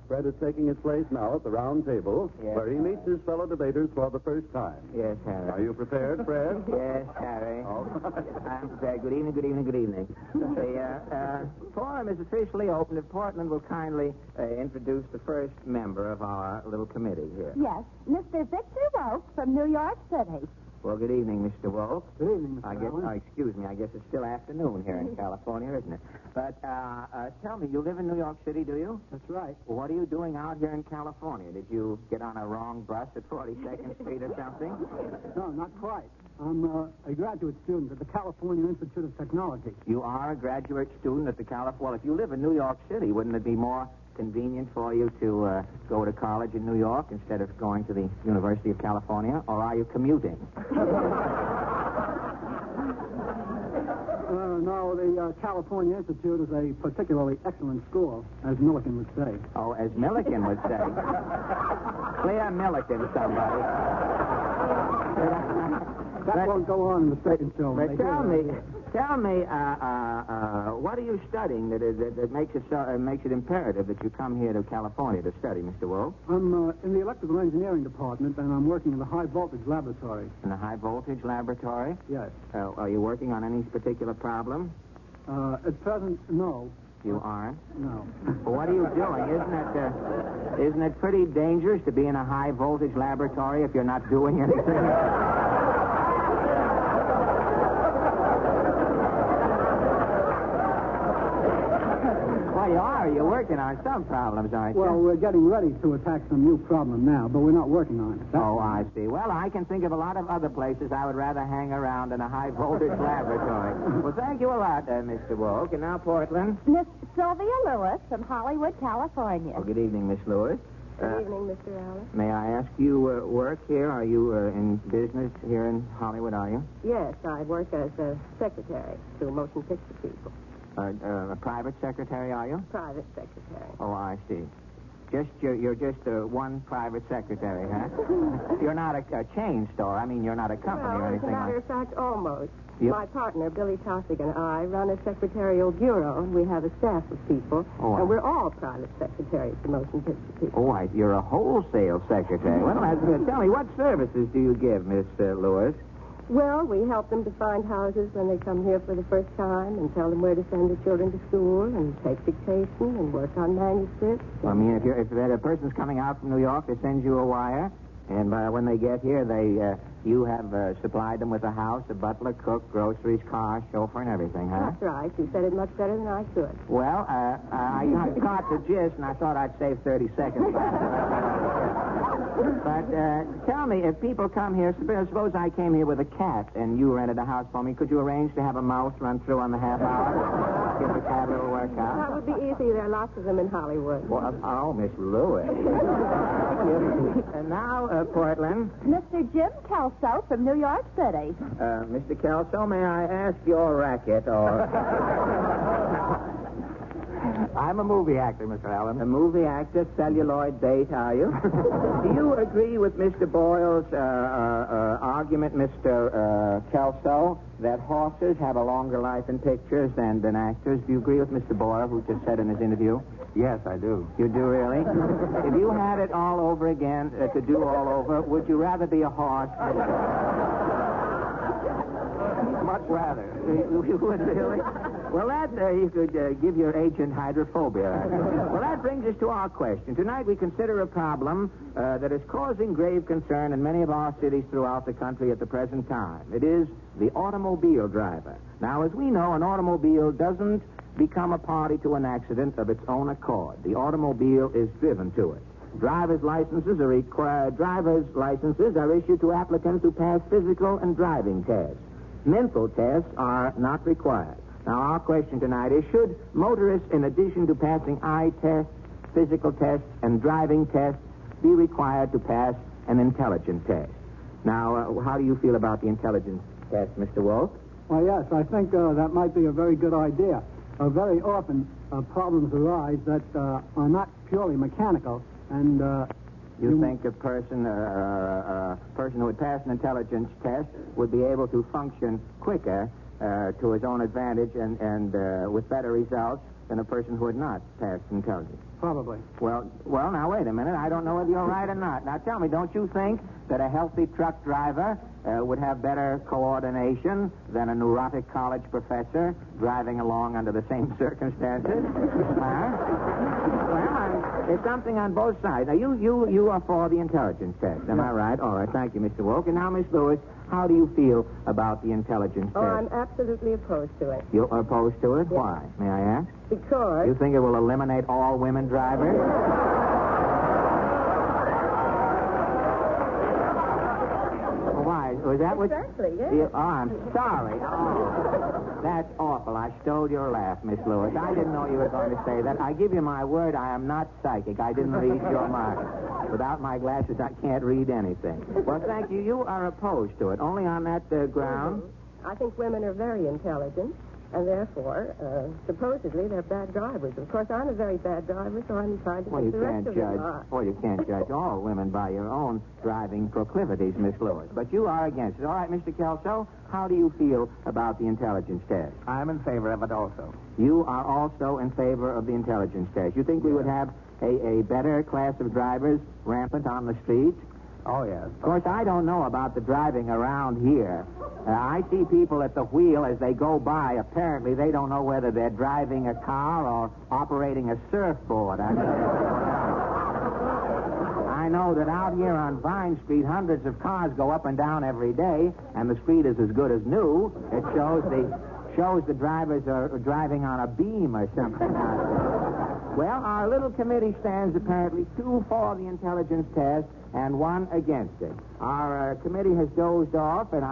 Fred is taking his place now at the round table, where he meets his fellow debaters for the first time. Yes, Harry. Are you prepared, Fred? Yes, Harry. I'm prepared. Good evening, good evening, good evening. The forum is officially open if Portland will kindly introduce the first member of our little committee here. Yes, Mr. Victor Woke from New York City. Well, good evening, Mr. Wolf. Good evening, Mr. Allen. Excuse me, I guess it's still afternoon here in California, isn't it? But tell me, you live in New York City, do you? That's right. Well, what are you doing out here in California? Did you get on a wrong bus at 42nd Street or something? No, not quite. I'm a graduate student at the California Institute of Technology. You are a graduate student at the California... Well, if you live in New York City, wouldn't it be more convenient for you to go to college in New York instead of going to the University of California? Or are you commuting? No, the California Institute is a particularly excellent school, as Milliken would say. Oh, as Milliken would say. Clear Milliken, somebody. That won't go on in the stage show. But tell me, what are you studying that makes it imperative that you come here to California to study, Mr. Wolf? I'm in the electrical engineering department, and I'm working in the high voltage laboratory. In the high voltage laboratory? Yes. Are you working on any particular problem? At present, no. You aren't? No. Well, what are you doing? Isn't it pretty dangerous to be in a high voltage laboratory if you're not doing anything? Well, you are. You're working on some problems, aren't you? Well, we're getting ready to attack some new problem now, but we're not working on it. Oh, I see. Well, I can think of a lot of other places I would rather hang around than a high-voltage laboratory. Well, thank you a lot, Mr. Wolk. And now, Portland. Miss Sylvia Lewis from Hollywood, California. Oh, good evening, Miss Lewis. Good evening, Mr. Allen. May I ask you work here? Are you in business here in Hollywood, are you? Yes, I work as a secretary to motion picture people. A private secretary, are you? Private secretary. Oh, I see. You're just one private secretary, huh? You're not a chain store. I mean, you're not a company or anything as a matter like of fact, almost. My partner, Billy Tossig, and I run a secretarial bureau, and we have a staff of people. Oh, and we're all private secretaries to motion picture people. Oh, you're a wholesale secretary. Well, that's good. Tell me, what services do you give, Miss Lewis? Well, we help them to find houses when they come here for the first time and tell them where to send their children to school and take dictation and work on manuscripts. I mean, if a person's coming out from New York, they send you a wire, and when they get here, you have supplied them with a house, a butler, cook, groceries, car, chauffeur, and everything, huh? That's right. You said it much better than I could. Well, I caught the gist, and I thought I'd save 30 seconds. But tell me, if people come here, suppose I came here with a cat and you rented a house for me, could you arrange to have a mouse run through on the half hour? Give the cat a little workout? That would be easy. There are lots of them in Hollywood. Well, oh, Miss Lewis. And now, Portland. Mr. Jim Kelso from New York City. Mr. Kelso, may I ask your racket, or... I'm a movie actor, Mr. Allen. A movie actor, celluloid bait, are you? Do you agree with Mr. Boyle's argument, Mr. Kelso, that horses have a longer life in pictures than actors? Do you agree with Mr. Boyle, who just said in his interview? Yes, I do. You do, really? If you had it all over again, to do all over, would you rather be a horse? Much rather. You would, really? Well, that, you could give your agent hydrophobia. Well, that brings us to our question. Tonight we consider a problem that is causing grave concern in many of our cities throughout the country at the present time. It is the automobile driver. Now, as we know, an automobile doesn't become a party to an accident of its own accord. The automobile is driven to it. Driver's licenses are issued to applicants who pass physical and driving tests. Mental tests are not required. Now, our question tonight is, should motorists, in addition to passing eye tests, physical tests, and driving tests, be required to pass an intelligence test? Now, how do you feel about the intelligence test, Mr. Wolf? Well, yes, I think that might be a very good idea. Very often, problems arise that are not purely mechanical, and... You think a person who would pass an intelligence test would be able to function quicker to his own advantage and with better results than a person who had not passed intelligence? Probably. Well, now, wait a minute. I don't know whether you're right or not. Now, tell me, don't you think that a healthy truck driver would have better coordination than a neurotic college professor driving along under the same circumstances? Huh? Well, there's something on both sides. Now, you are for the intelligence test. Am I right? All right. Thank you, Mr. Woke. And now, Miss Lewis, how do you feel about the intelligence test? I'm absolutely opposed to it. You're opposed to it? Yes. Why? May I ask? Because... You think it will eliminate all women drivers? Why? Was that what... Exactly, yes. Oh, I'm sorry. Oh, that's awful. I stole your laugh, Miss Lewis. I didn't know you were going to say that. I give you my word, I am not psychic. I didn't read your mind. Without my glasses, I can't read anything. Well, thank you. You are opposed to it. Only on that ground? I think women are very intelligent, and therefore, supposedly, they're bad drivers. Of course, I'm a very bad driver, so I'm trying to Well, think you the can't rest of them judge. are. Well, you can't judge all women by your own driving proclivities, Miss Lewis. But you are against it. All right, Mr. Kelso, how do you feel about the intelligence test? I'm in favor of it also. You are also in favor of the intelligence test. You think we would have a better class of drivers rampant on the streets? Oh, yes. Of course, I don't know about the driving around here. I see people at the wheel as they go by. Apparently, they don't know whether they're driving a car or operating a surfboard. I know that out here on Vine Street, hundreds of cars go up and down every day, and the street is as good as new. It shows the drivers are driving on a beam or something. Well, our little committee stands apparently 2 for the intelligence test and 1 against it. Our committee has dozed off, and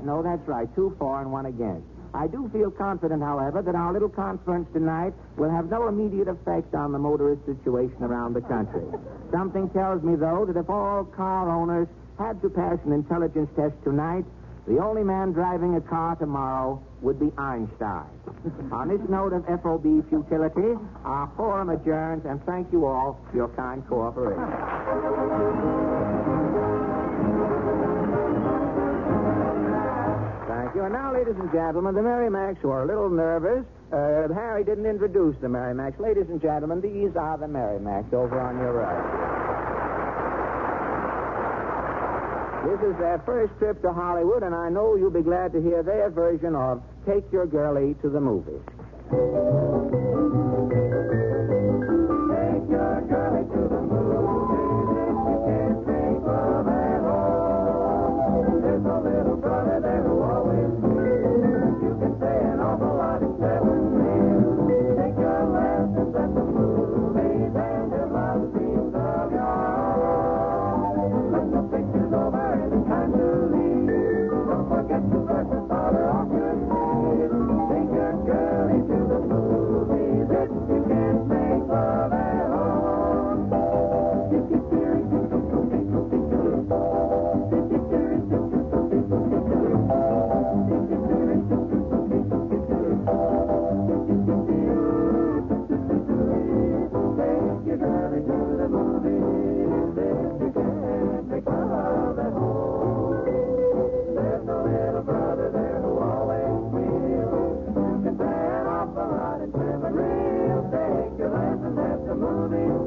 no, that's right, 2 for and 1 against. I do feel confident, however, that our little conference tonight will have no immediate effect on the motorist situation around the country. Something tells me, though, that if all car owners had to pass an intelligence test tonight, the only man driving a car tomorrow would be Einstein. On this note of FOB futility, our forum adjourns, and thank you all for your kind cooperation. Thank you. you. And now, ladies and gentlemen, the Merrimacs, who are a little nervous. Harry didn't introduce the Merrimacs. Ladies and gentlemen, these are the Merrimacs over on your right. This is their first trip to Hollywood, and I know you'll be glad to hear their version of Take Your Girlie to the Movies. Take your girlie to the movies if you can't make love at home. There's a little brother there who always smiles. You can say an awful lot in 7 minutes. Take your lessons at the movies and your love scenes of your own. When the picture's over and it's time to leave, don't forget to brush the powder off your teeth. Take your girlie to the movies if you can't make love at home. Take your girlie to the movies if you can't make love at home. There's a little brother there who always squeals. You can say an awful lot in 7 reels. Take your lessons at the movies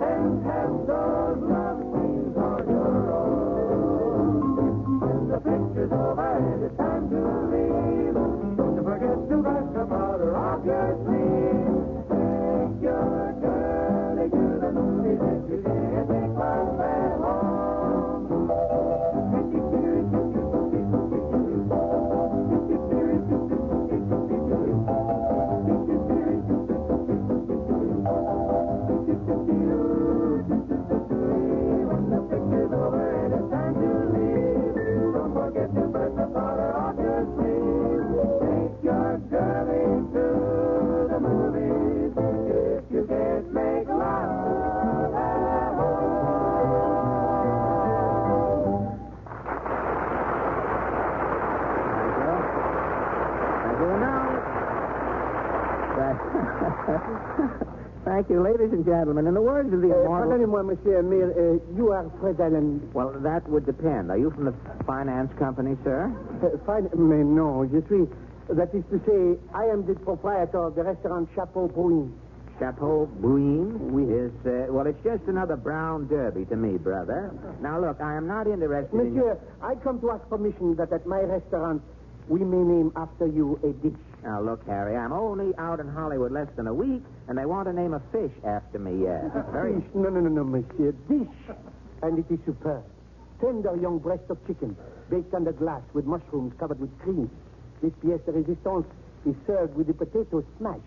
and have those love scenes on your own. When the picture's over and it's time to leave, don't forget to brush the powder off your sleeve. Take your girlie to the movies if you can't make love at home. When the picture's over and it's time to leave, don't forget to brush the powder off your sleeve. Take your girlie to the movies if you can't make love at home. Thank you. Thank you, ladies and gentlemen. In the words of the immortal... Pardonnez-moi, Monsieur Emile, you are Fred Allen. Well, that would depend. Are you from the finance company, sir? Fine, mais non, je suis... That is to say, I am the proprietor of the restaurant Chapeau Bruin. Chapeau Bruin Oui. is, well, it's just another brown derby to me, brother. Now, look, I am not interested in... Monsieur, I come to ask permission that at my restaurant we may name after you a dish. Now, look, Harry, I'm only out in Hollywood less than a week, and they want to name a fish after me yet. Fish? No, monsieur. Dish. And it is superb. Tender young breast of chicken, baked under glass with mushrooms covered with cream. This pièce de résistance is served with the potatoes smashed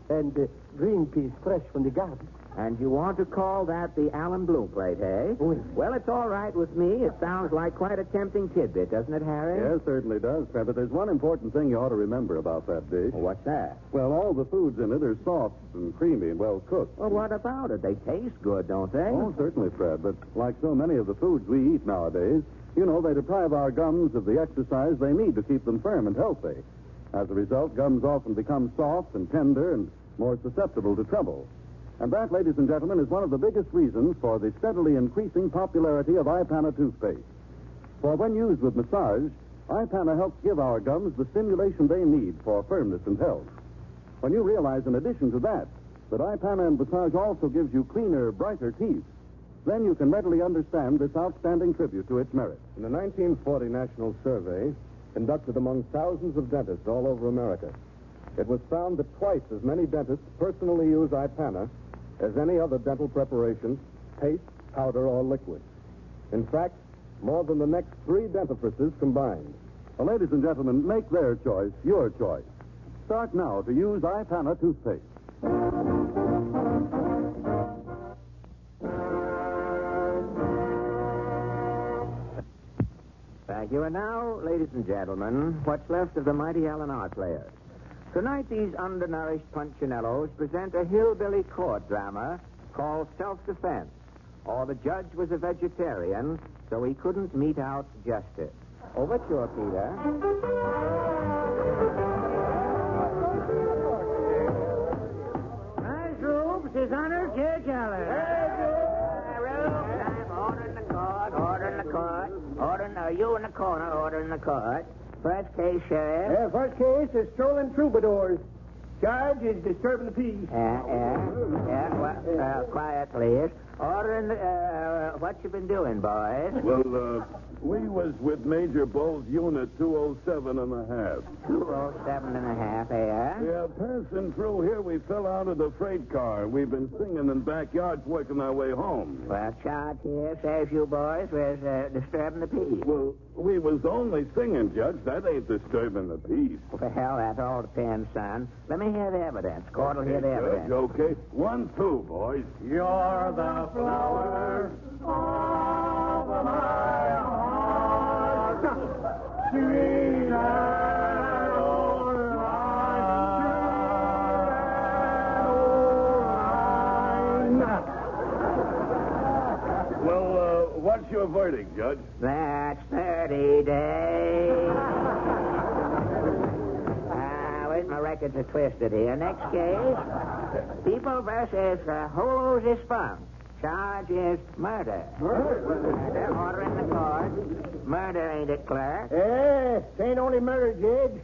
and green peas fresh from the garden. And you want to call that the Alan Bloom plate, eh? Oui. Well, it's all right with me. It sounds like quite a tempting tidbit, doesn't it, Harry? Yes, certainly does, Fred. But there's one important thing you ought to remember about that dish. Well, what's that? Well, all the foods in it are soft and creamy and well cooked. Well, what about it? They taste good, don't they? Oh, certainly, Fred. But like so many of the foods we eat nowadays, you know, they deprive our gums of the exercise they need to keep them firm and healthy. As a result, gums often become soft and tender and more susceptible to trouble. And that, ladies and gentlemen, is one of the biggest reasons for the steadily increasing popularity of iPana toothpaste. For when used with massage, iPana helps give our gums the stimulation they need for firmness and health. When you realize, in addition to that iPana and massage also gives you cleaner, brighter teeth, then you can readily understand this outstanding tribute to its merit. In the 1940 National Survey, conducted among thousands of dentists all over America, it was found that twice as many dentists personally use iPana as any other dental preparation, paste, powder, or liquid. In fact, more than the next 3 dentifrices combined. Well, ladies and gentlemen, make their choice your choice. Start now to use iPana toothpaste. Thank you. And now, ladies and gentlemen, what's left of the mighty Allen art players. Tonight, these undernourished punchinellos present a hillbilly court drama called Self-Defense. Or the judge was a vegetarian, so he couldn't mete out justice. Overture, Peter. Nice robes, His Honor, Judge Allen. Order in the court, order in the court. Order in the, you in the corner, order in the court. First case, Sheriff. First case is strolling troubadours. Charge is disturbing the peace. Quiet, please. Ordering, what you been doing, boys? Well, we was with Major Bull's unit 207 and a half. 207 and a half, Yeah, passing through here, we fell out of the freight car. We've been singing in backyards working our way home. Well, charge here says you boys was disturbing the peace. Well, we was only singing, Judge. That ain't disturbing the peace. Well, that all depends, son. Let me hear the evidence. Court will hear the evidence. Judge, okay. 1, 2, boys. You're the flower of my heart, sweet Well, what's your verdict, Judge? That's 30 days. Wait, my records are twisted here. Next case, People versus Hose Spunk. Charge is murder. Murder? Order in the court. Murder, ain't it, clerk? It ain't only murder, Judge.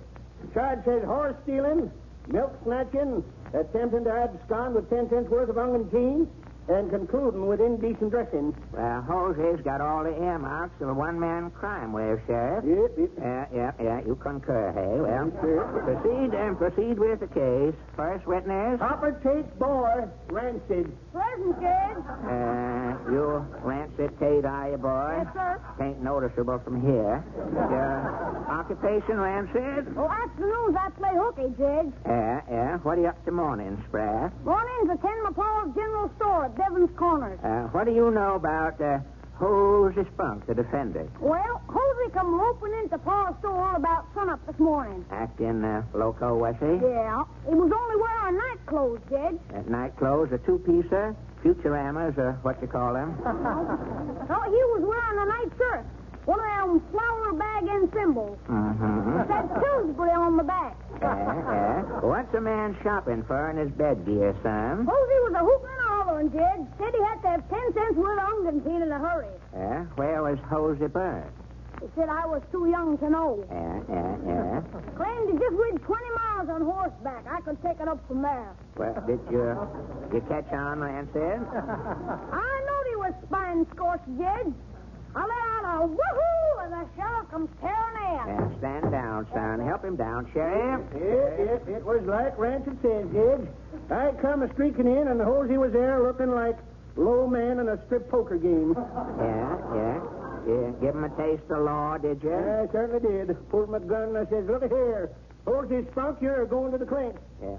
Charge says horse stealing, milk snatching, attempting to abscond with 10 cents worth of ungin and concluding with indecent dressing. Well, Jose's got all the earmarks of a one-man crime wave, Sheriff. Yep. Yeah, you concur, hey? Well, proceed with the case. First witness. Hopper Tate Boy, Rancid. Present, Judge. You rancid Tate, are you, boy? Yes, sir. Ain't noticeable from here. Your occupation, rancid? Oh, afternoons I play hooky, Judge. Yeah. What are you up to morning, Spratt? Mornings attend my Paul's General Store at Devon's Corners. What do you know about Hosey Spunk, the defender? Well, Hosey come loping into Paul's store about sunup this morning. Acting loco, was he? Yeah. He was only wearing night clothes, Judge. Night clothes, a two-piecer, Futuramas, or what you call them? No, he was wearing a night shirt. One of them flower bag and symbols. Mm-hmm. It said Pillsbury on the back. What's a man shopping for in his bed gear, son? Hosey was a hooping and a hollering, Jed. Said he had to have 10 cents worth of ungin in a hurry. Where was Hosey burned? He said I was too young to know. Claimed he just rid 20 miles on horseback. I could take it up from there. Well, did you catch on, Rancid? I knowed he was spine-scorched, Jed. I let out a woohoo, and the sheriff comes tearing in. Stand down, son. Help him down, Sheriff. It was like Rancid says, Judge. I come a-streaking in, and the Hosey was there looking like low man in a strip poker game. Yeah. Give him a taste of law, did you? I certainly did. Pulled my gun and I says, look here. Hosey Spunk, you're going to the clink.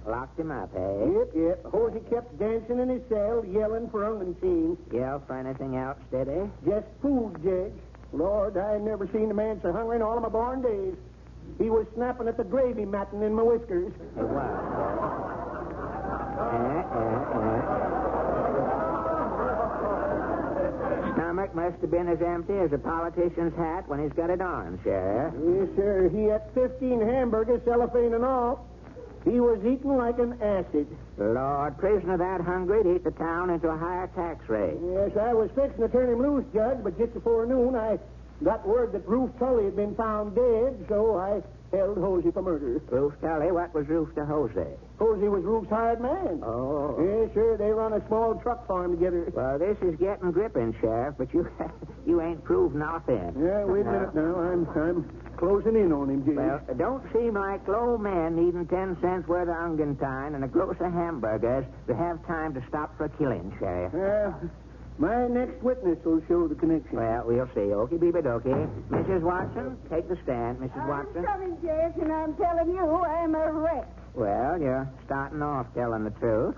Locked him up, eh? Yep. Hosey kept dancing in his cell, yelling for ungin. Yell for anything else, did he? Just food, Judge. Lord, I ain't never seen a man so hungry in all of my born days. He was snapping at the gravy matting in my whiskers. He was. Stomach must have been as empty as a politician's hat when he's got it on, Sheriff. Yes, sir. He ate 15 hamburgers, cellophane and all. He was eating like an acid. Lord, prisoner that hungry to eat the town into a higher tax rate. Yes, I was fixing to turn him loose, Judge, but just before noon I got word that Roof Tully had been found dead, so I held Hosey for murder. Roof Tully? What was Roof to Hosey? Hosey was Roof's hired man. Oh. Yes, sir. They run a small truck farm together. Well, this is getting gripping, Sheriff, but you ain't proved nothing. Yeah, wait a minute now. I'm closing in on him, Judge. Well, it don't seem like low men needing 10 cents worth of ungentine and a gross of hamburgers to have time to stop for killing, Sheriff. My next witness will show the connection. Well, we'll see. Okie beebe dokie. Mrs. Watson, take the stand. Mrs. Watson. I'm coming, Judge, and I'm telling you I'm a wreck. Well, you're starting off telling the truth.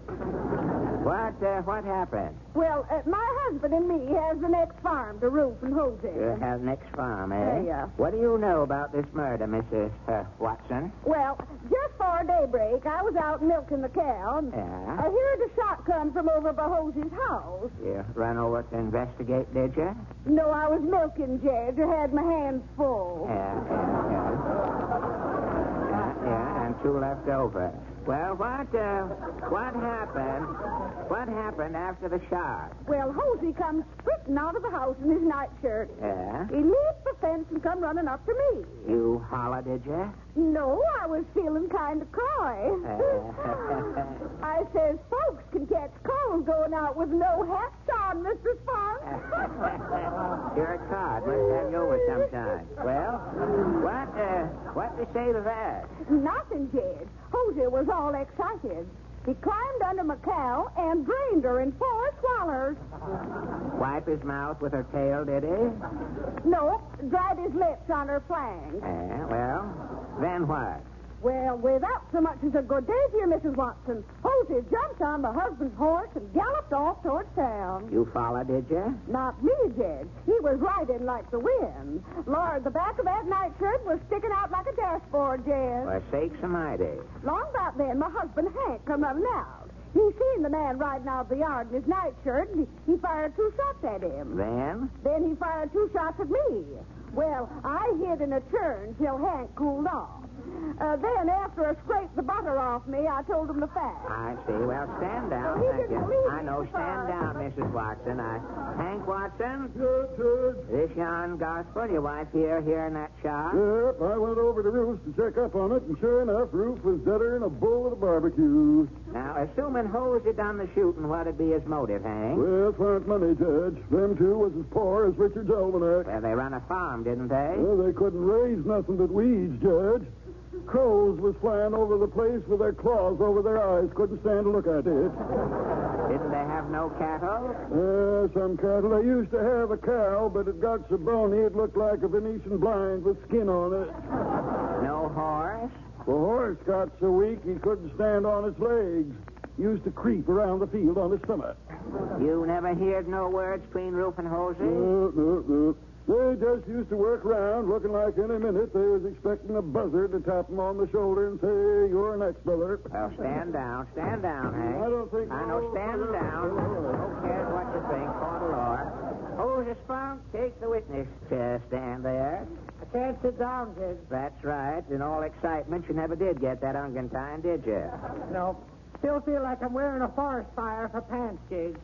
What happened? Well, my husband and me has the next farm, the Roof and Hosey. You have next farm, eh? Yeah. What do you know about this murder, Mrs. Watson? Well, just before daybreak, I was out milking the cow. Yeah? I heard a shot come from over by Hosey's house. You run over to investigate, did you? No, I was milking, Judge. I had my hands full. Yeah, and two left over. Well, what happened? What happened after the shot? Well, Hosey comes sprinting out of the house in his nightshirt. Yeah? He leaped the fence and come running up to me. You holler, did you? No, I was feeling kind of coy. I says, folks can catch cold going out with no hats on, Mr. Spunk. You're a cod. Must have you over sometime. Well, what do you say to that? Nothing, Jed. Hosey was all excited. He climbed under my cow and drained her in 4 swallers. Wipe his mouth with her tail, did he? No, dried his lips on her flank. Yeah, well, then what? Well, without so much as a good day to you, Mrs. Watson, Hosey jumped on my husband's horse and galloped off towards town. You followed, did you? Not me, Jed. He was riding like the wind. Lord, the back of that nightshirt was sticking out like a dashboard, Jed. For sakes almighty. Long about then, my husband, Hank, come running out. He seen the man riding out of the yard in his nightshirt, and he fired 2 shots at him. Then? Then he fired 2 shots at me. Well, I hid in a churn till Hank cooled off. Then, after I scraped the butter off me, I told him the fact. I see. Well, stand down. He Thank didn't you. leave I me know. so Stand far. down, Mrs. Watson. Hank Watson? Good. This yon gospel, your wife here in that shop? Yep, I went over to Ruth's to check up on it, and sure enough, Ruth was deader than a bull at a barbecue. Now, assuming Hosey done the shooting, what'd be his motive, Hank? Well, 'twa'n't money, Judge. Them two was as poor as Richard's almanac. Well, they run a farm, didn't they? Well, they couldn't raise nothing but weeds, Judge. Crows was flying over the place with their claws over their eyes. Couldn't stand to look at it. Didn't they have no cattle? Some cattle. They used to have a cow, but it got so bony it looked like a Venetian blind with skin on it. No horse? The horse got so weak he couldn't stand on its legs. Used to creep around the field on his stomach. You never heard no words between Ruth and Hosey? No. They just used to work around looking like any minute they was expecting a buzzard to tap them on the shoulder and say, "You're next, brother." Well, stand down, Hank. I don't think... I know, stand down. Who cares what you think? Court of law. Hosey Spunk, take the witness stand there. I can't sit down, Jed. That's right. In all excitement, you never did get that ungentine, did you? No. Still feel like I'm wearing a forest fire for pants, Jed.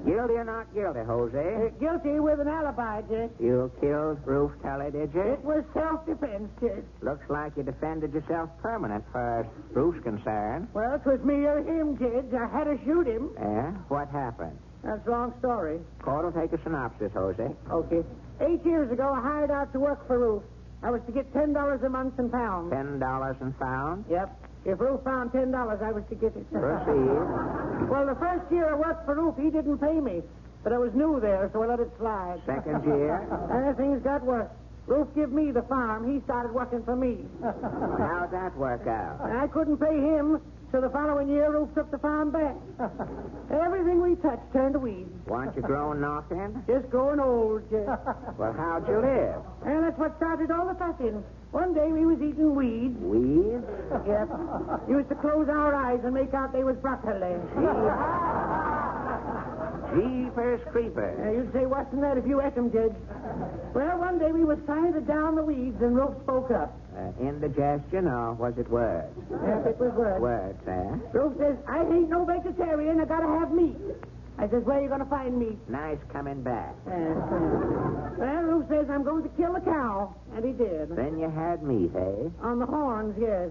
Guilty or not guilty, Hosey? Guilty with an alibi, Jed. You killed Ruth Tully, did you? It was self-defense, Jed. Looks like you defended yourself permanent, far as Ruth's concerned. Well, it was me or him, Jed. I had to shoot him. Yeah? What happened? That's a long story. Court will take a synopsis, Hosey. Okay. 8 years ago, I hired out to work for Ruth. I was to get $10 a month and pounds. $10 and found? Yep. If Ruth found $10, I was to get it. Proceed. Well, the first year I worked for Ruth, he didn't pay me. But I was new there, so I let it slide. Second year? And things got worse. Ruth give me the farm. He started working for me. How'd that work out? I couldn't pay him, so the following year, Ruth took the farm back. Everything we touched turned to weeds. Weren't you grown knocking? Just growing old, Jed. Well, how'd you live? And that's what started all the fussing. One day we was eating weeds. Weeds? Yep. Used to close our eyes and make out they was broccoli. Jeepers creepers. You'd say worse than that if you ate them, Jed. Well, one day we was trying to down the weeds and Ruth spoke up. Indigestion, or was it words? Yes, it was words. Words, eh? Ruth says, I ain't no vegetarian. I gotta have meat. I says, where you gonna find meat? Nice coming back. Well, Ruth says, I'm going to kill a cow. And he did. Then you had meat, eh? On the horns, yes.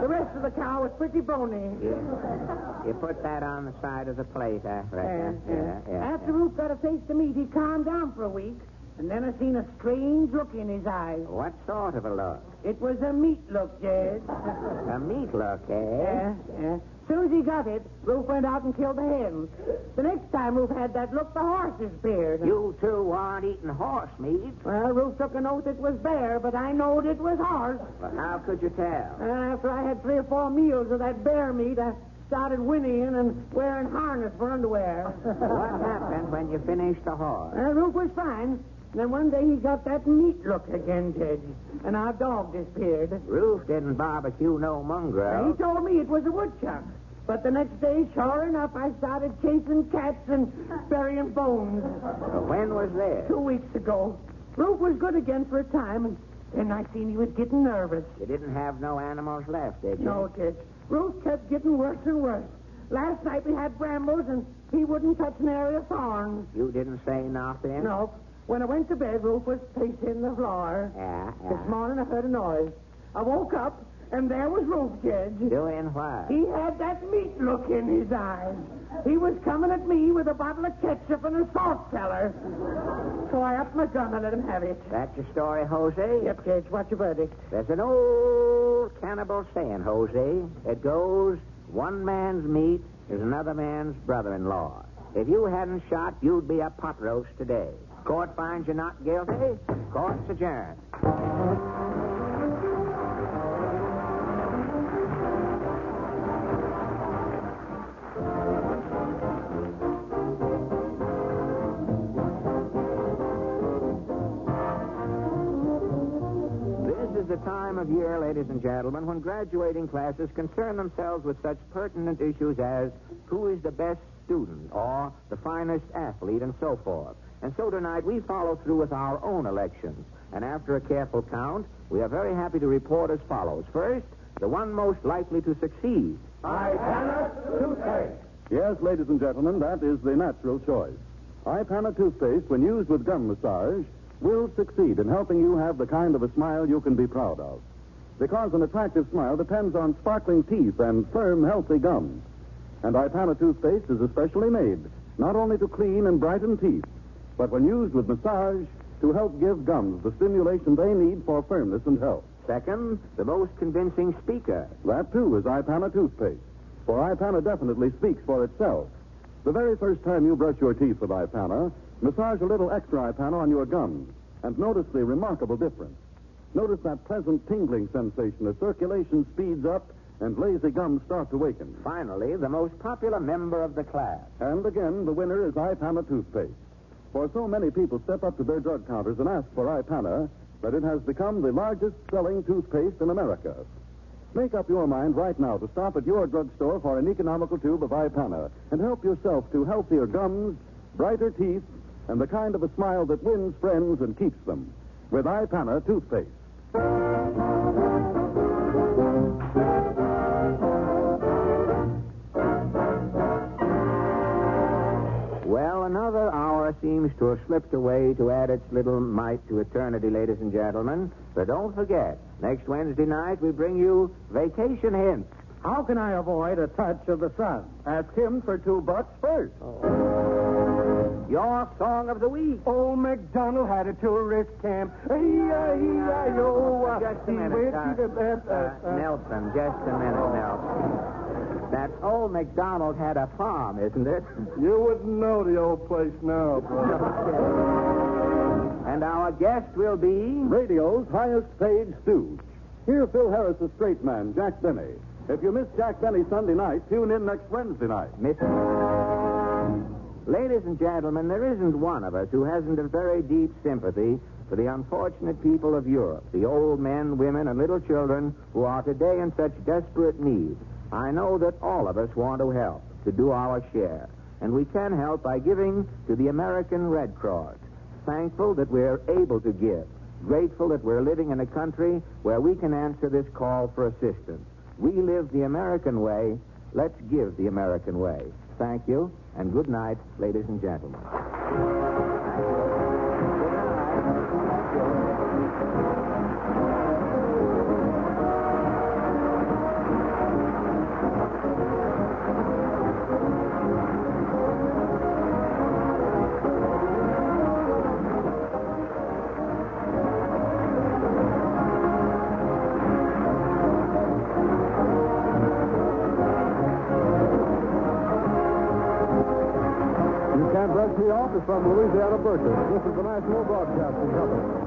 The rest of the cow was pretty bony. You put that on the side of the plate, I reckon. Yeah. After Ruth got a taste of meat, he calmed down for a week. And then I seen a strange look in his eyes. What sort of a look? It was a meat look, Jed. A meat look, eh? Yeah. As soon as he got it, Ruth went out and killed the hens. The next time Ruth had that look, the horse disappeared. You two aren't eating horse meat. Well, Ruth took an oath it was bear, but I knowed it was horse. Well, how could you tell? After I had 3 or 4 meals of that bear meat, I started whinnying and wearing harness for underwear. What happened when you finished the horse? Ruth was fine. And then one day he got that meat look again, Ted. And our dog disappeared. Ruth didn't barbecue no mongrel. He told me it was a woodchuck. But the next day, sure enough, I started chasing cats and burying bones. When was this? 2 weeks ago. Ruth was good again for a time, and Then I seen he was getting nervous. You didn't have no animals left, did you? No, Tich. Ruth kept getting worse and worse. Last night we had brambles, and he wouldn't touch an area of thorns. You didn't say nothing? No. When I went to bed, Ruth was pacing the floor. Yeah. This morning I heard a noise. I woke up, and there was Ruth, Judge. Doing what? He had that meat look in his eyes. He was coming at me with a bottle of ketchup and a salt cellar. So I upped my gun and let him have it. That's your story, Jose? Yep, Judge. What's your verdict? There's an old cannibal saying, Jose. It goes, one man's meat is another man's brother-in-law. If you hadn't shot, you'd be a pot roast today. Court finds you not guilty. Court's adjourned. This is the time of year, ladies and gentlemen, when graduating classes concern themselves with such pertinent issues as who is the best student or the finest athlete and so forth. And so tonight we follow through with our own elections. And after a careful count, we are very happy to report as follows. First, the one most likely to succeed. Ipana toothpaste. Yes, ladies and gentlemen, that is the natural choice. Ipana toothpaste, when used with gum massage, will succeed in helping you have the kind of a smile you can be proud of. Because an attractive smile depends on sparkling teeth and firm, healthy gums. And Ipana toothpaste is especially made not only to clean and brighten teeth, but when used with massage, to help give gums the stimulation they need for firmness and health. Second, the most convincing speaker. That, too, is Ipana toothpaste. For Ipana definitely speaks for itself. The very first time you brush your teeth with Ipana, massage a little extra Ipana on your gums and notice the remarkable difference. Notice that pleasant tingling sensation as circulation speeds up and lazy gums start to waken. Finally, the most popular member of the class. And again, the winner is Ipana toothpaste. For so many people step up to their drug counters and ask for Ipana that it has become the largest selling toothpaste in America. Make up your mind right now to stop at your drugstore for an economical tube of Ipana and help yourself to healthier gums, brighter teeth, and the kind of a smile that wins friends and keeps them. With Ipana toothpaste. Well, another hour seems to have slipped away to add its little mite to eternity, ladies and gentlemen. But don't forget, next Wednesday night we bring you Vacation Hints. How can I avoid a touch of the sun? Ask him for $2 first. Your song of the week. Old MacDonald had a tourist camp. Just a minute, Nelson, just a minute, Nelson. That old MacDonald had a farm, isn't it? You wouldn't know the old place now, brother. And our guest will be... Radio's highest paid stooge. Hear Phil Harris, the straight man, Jack Benny. If you miss Jack Benny Sunday night, tune in next Wednesday night. Ladies and gentlemen, there isn't one of us who hasn't a very deep sympathy for the unfortunate people of Europe, the old men, women, and little children who are today in such desperate need. I know that all of us want to help, to do our share. And we can help by giving to the American Red Cross. Thankful that we're able to give. Grateful that we're living in a country where we can answer this call for assistance. We live the American way. Let's give the American way. Thank you, and good night, ladies and gentlemen. From Louisiana Purchase. This is the National Broadcasting Company.